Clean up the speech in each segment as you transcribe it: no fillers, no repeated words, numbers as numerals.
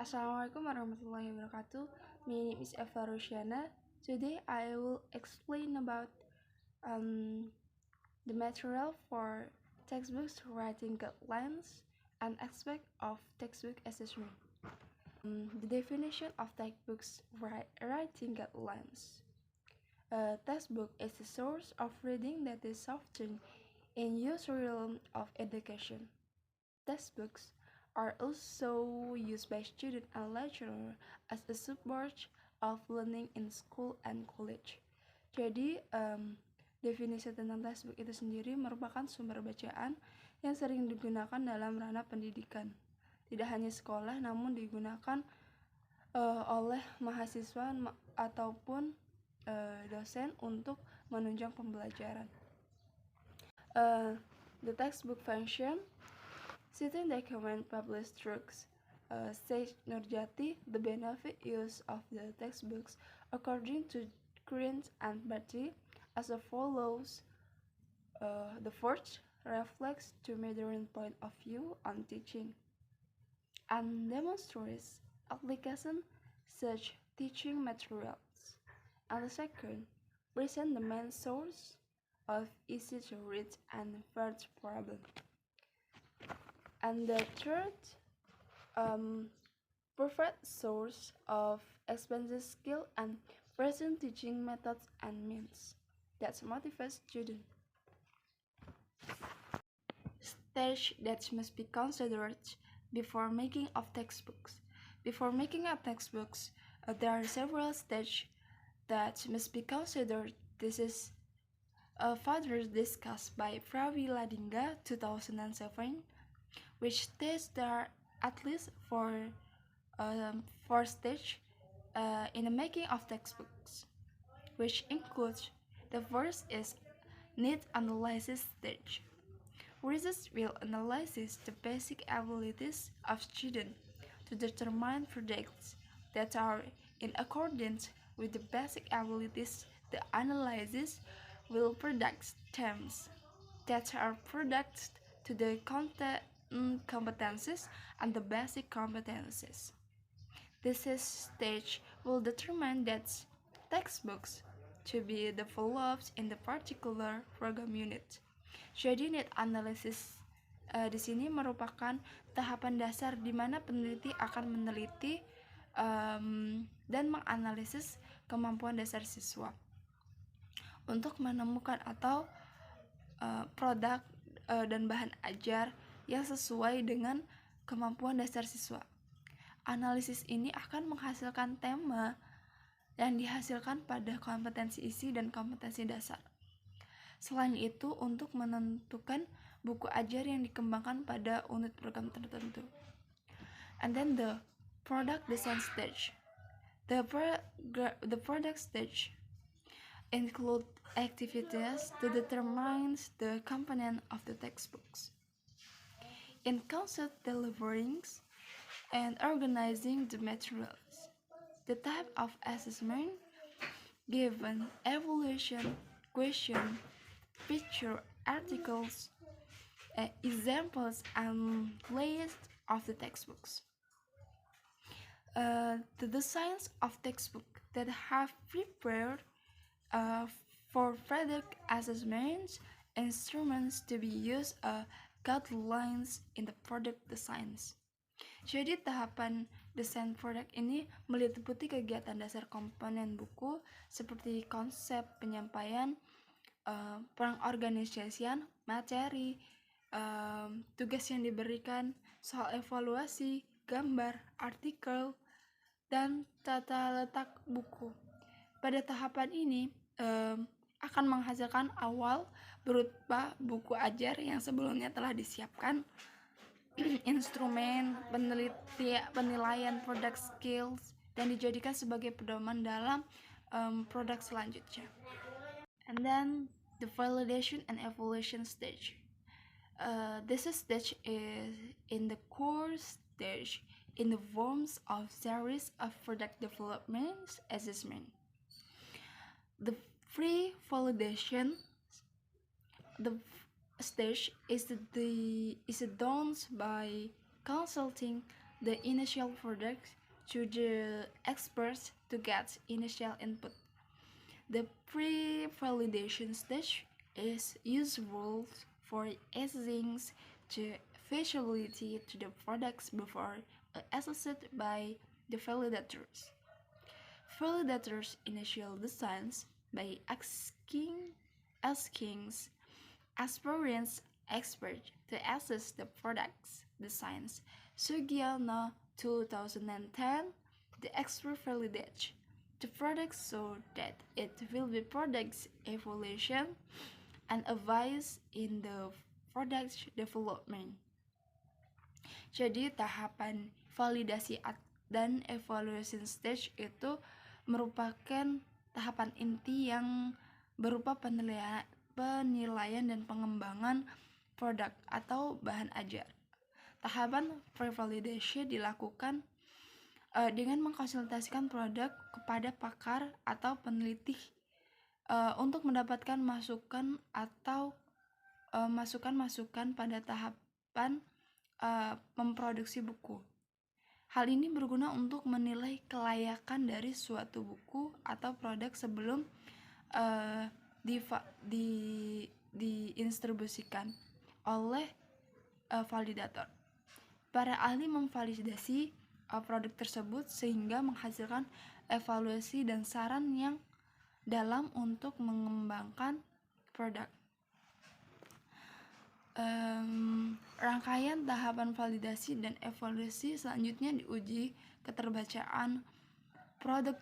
Assalamualaikum warahmatullahi wabarakatuh. My name is Eva Rusiana. Today I will explain about the material for textbooks, writing guidelines, and aspect of textbook assessment. The definition of textbooks writing guidelines. A textbook is a source of reading that is often in use realm of education. Textbooks are also used by students and lecturers as a support of learning in school and college. Jadi, definisi tentang textbook itu sendiri merupakan sumber bacaan yang sering digunakan dalam ranah pendidikan. Tidak hanya sekolah, namun digunakan oleh mahasiswa ataupun dosen untuk menunjang pembelajaran. The textbook function. Citing document published through Sage Nurjati, the benefit use of the textbooks according to Green and Batty as follows. The first reflects to modern point of view on teaching and demonstrates application such teaching materials. And the second, present the main source of easy to read and first problem. And the third, perfect source of expensive skill and present teaching methods and means that motivate students. Stage that must be considered before making of textbooks. Before making of textbooks, there are several stages that must be considered. This is further discussed by Pravi Ladinga 2007. Which states there are at least four stages in the making of textbooks, which includes the first is need analysis stage. Research will analyze the basic abilities of students to determine products that are in accordance with the basic abilities. The analysis will produce terms that are products to the content competencies and the basic competencies. This stage will determine that textbooks to be developed in the particular program unit. Jadi need analysis di sini merupakan tahapan dasar di mana peneliti akan meneliti dan menganalisis kemampuan dasar siswa untuk menemukan atau produk dan bahan ajar yang sesuai dengan kemampuan dasar siswa. Analisis ini akan menghasilkan tema yang dihasilkan pada kompetensi isi dan kompetensi dasar. Selain itu, untuk menentukan buku ajar yang dikembangkan pada unit program tertentu. And then the product design stage. The product stage include activities to determine the component of the textbooks. In concept delivering and organizing the materials. The type of assessment given evaluation, question, picture, articles, examples, and list of the textbooks. The designs of textbook that have prepared for product assessments, instruments to be used, guidelines in the product designs. Jadi tahapan desain produk ini meliputi kegiatan dasar komponen buku seperti konsep, penyampaian, pengorganisasian, materi, tugas yang diberikan, soal evaluasi, gambar, artikel, dan tata letak buku. Pada tahapan ini akan menghasilkan awal berupa buku ajar yang sebelumnya telah disiapkan, instrumen, penilaian produk skills, dan dijadikan sebagai pedoman dalam produk selanjutnya. And then the validation and evaluation stage. This stage is in the core stage in the forms of series of product development assessment. The pre-validation stage is done by consulting the initial product to the experts to get initial input. The pre-validation stage is useful for assessing the feasibility to the products before assessed by the validators. Validators initial designs by asking experienced experts to assess the product's designs. Sugiyama 2010, the expert validates the product so that it will be product's evaluation and advice in the product development. Jadi tahapan validasi dan evaluation stage itu merupakan tahapan inti yang berupa penilaian dan pengembangan produk atau bahan ajar. Tahapan pre-validation dilakukan dengan mengkonsultasikan produk kepada pakar atau peneliti untuk mendapatkan masukan atau masukan-masukan pada tahapan memproduksi buku. Hal ini berguna untuk menilai kelayakan dari suatu buku atau produk sebelum didistribusikan oleh validator. Para ahli memvalidasi produk tersebut sehingga menghasilkan evaluasi dan saran yang dalam untuk mengembangkan produk. Rangkaian tahapan validasi dan evaluasi selanjutnya diuji keterbacaan produk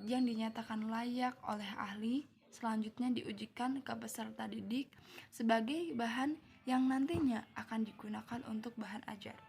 yang dinyatakan layak oleh ahli. Selanjutnya diujikan ke peserta didik sebagai bahan yang nantinya akan digunakan untuk bahan ajar.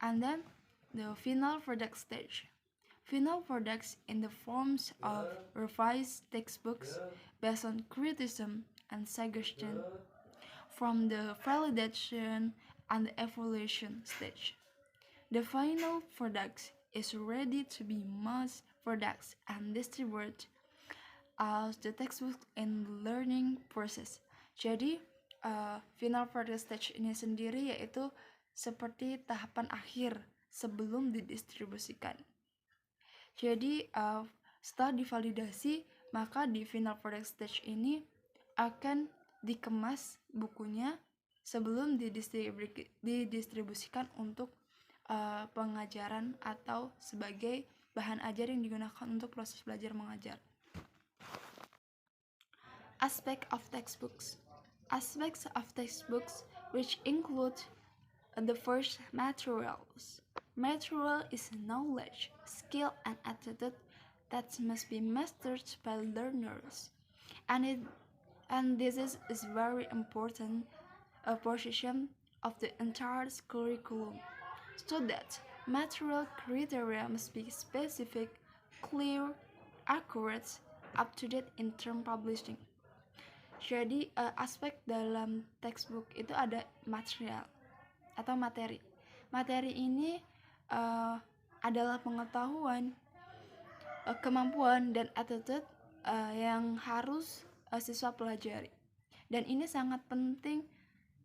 And then the final product stage. Final products in the forms of revised textbooks based on criticism and suggestion from the validation and the evaluation stage. The final product is ready to be mass produced and distributed as the textbook in the learning process. Jadi, final product stage ini sendiri yaitu seperti tahapan akhir sebelum didistribusikan. Jadi, setelah divalidasi, maka di final product stage ini akan dikemas bukunya sebelum didistribusikan untuk pengajaran atau sebagai bahan ajar yang digunakan untuk proses belajar mengajar. Aspect of textbooks. Aspects of textbooks which include the first materials. Material is knowledge, skill, and attitude that must be mastered by learners, and this is very important portion of the entire curriculum, so that material criteria must be specific, clear, accurate, up-to-date in term publishing. Jadi aspek dalam textbook itu ada material atau materi. Materi ini adalah pengetahuan, kemampuan, dan attitude yang harus siswa pelajari. Dan ini sangat penting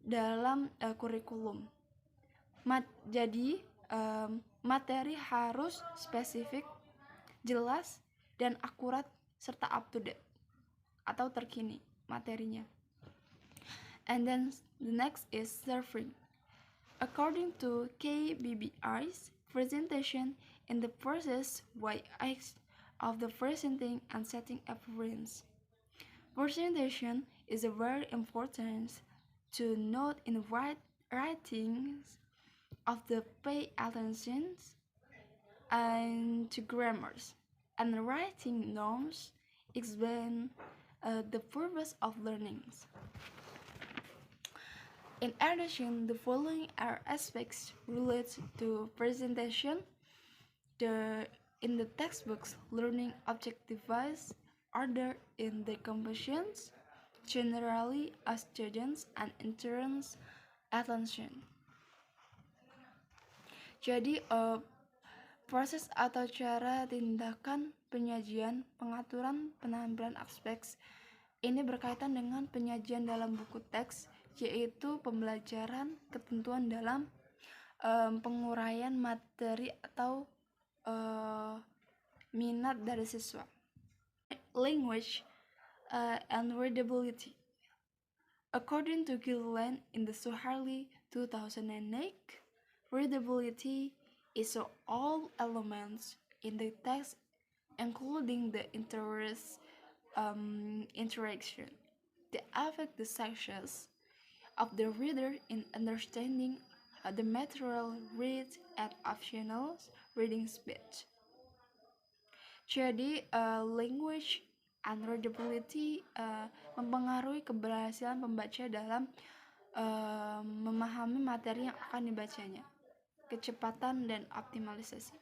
dalam kurikulum. Jadi materi harus spesifik, jelas, dan akurat serta up to date atau terkini materinya. And then the next is serving. According to KBBI's presentation, in the process by acts of the presenting and setting appearance. Presentation is very important to note in writings of the pay attention and to grammars and writing norms explain the purpose of learnings. In addition, the following are aspects related to presentation. In the textbooks, learning objectives order in the compositions, generally as students and interns attention. Jadi proses atau cara tindakan penyajian, pengaturan, penampilan aspek ini berkaitan dengan penyajian dalam buku teks, yaitu pembelajaran ketentuan dalam penguraian materi atau minat dari siswa. Language and readability. According to Gilliland in the Suharli 2008, readability is all elements in the text, including the interaction, that affect the success of the reader in understanding the material read at optional reading speed. Jadi, language and readability mempengaruhi keberhasilan pembaca dalam memahami materi yang akan dibacanya, kecepatan dan optimalisasi.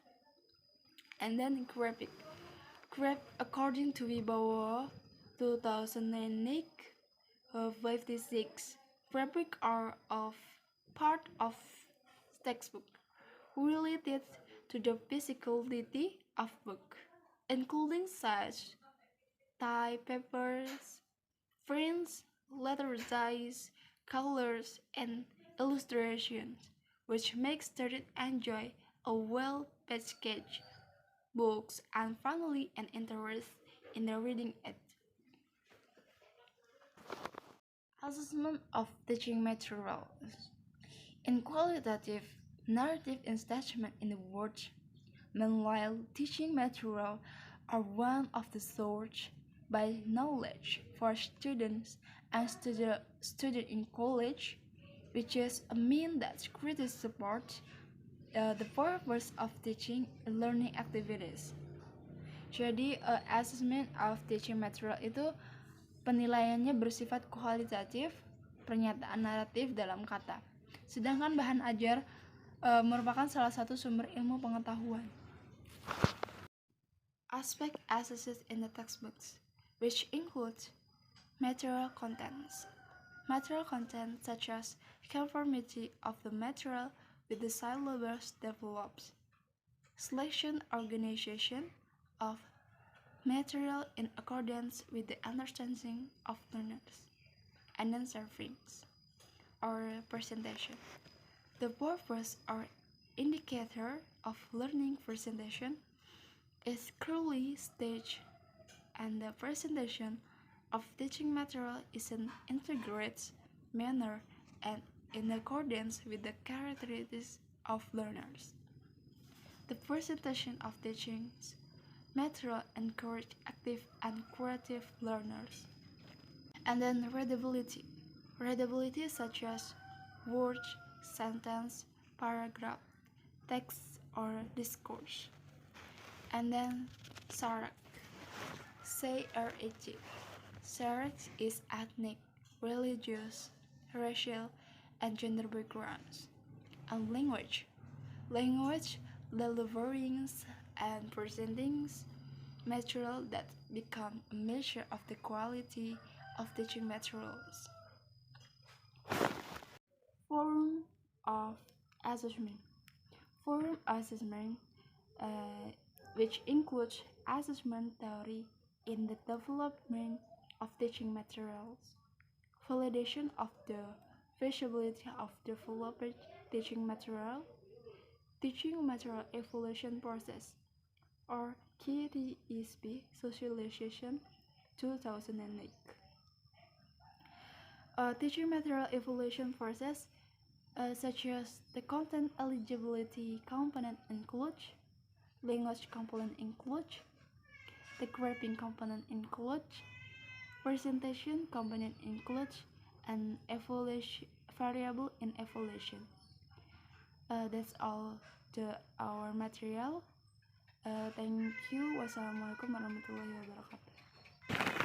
And then graphic. According to Wibowo 2008, 56, graphic are part of textbook related to the physicality of book, including such type papers, prints, letter size, colors, and illustrations, which makes students enjoy a well-packaged books and finally an interest in the reading it. Assessment of teaching materials. In qualitative, narrative assessment in the words, meanwhile, teaching material are one of the sources by knowledge for students and students in college, which is a mean that greatly supports the purpose of teaching and learning activities. Jadi, assessment of teaching material itu penilaiannya bersifat kualitatif, pernyataan naratif dalam kata. Sedangkan bahan ajar merupakan salah satu sumber ilmu pengetahuan. Aspect assessed in the textbooks, which includes material contents. Material content such as conformity of the material with the syllabus develops. Selection organization of material in accordance with the understanding of learners. And then servings or presentation. The purpose or indicator of learning presentation is clearly staged, and the presentation of teaching material is an integrated manner and in accordance with the characteristics of learners. The presentation of teaching material encourage active and creative learners. And then readability. Readability such as words, sentence, paragraph, text, or discourse. And then Sarak. C-R-A-G. Sarak is ethnic, religious, racial, and gender backgrounds. And language. Language delivering and presenting material that become a measure of the quality of teaching materials. Form of assessment. Form assessment, which includes assessment theory in the development of teaching materials, validation of the feasibility of developed teaching material, teaching material evaluation process, or KTSP Socialization 2008. Teaching material evaluation process such as the content eligibility component includes, language component includes, the graphing component includes, presentation component includes, and evaluation variable in evaluation. That's all our material. Thank you. Wassalamualaikum warahmatullahi wabarakatuh.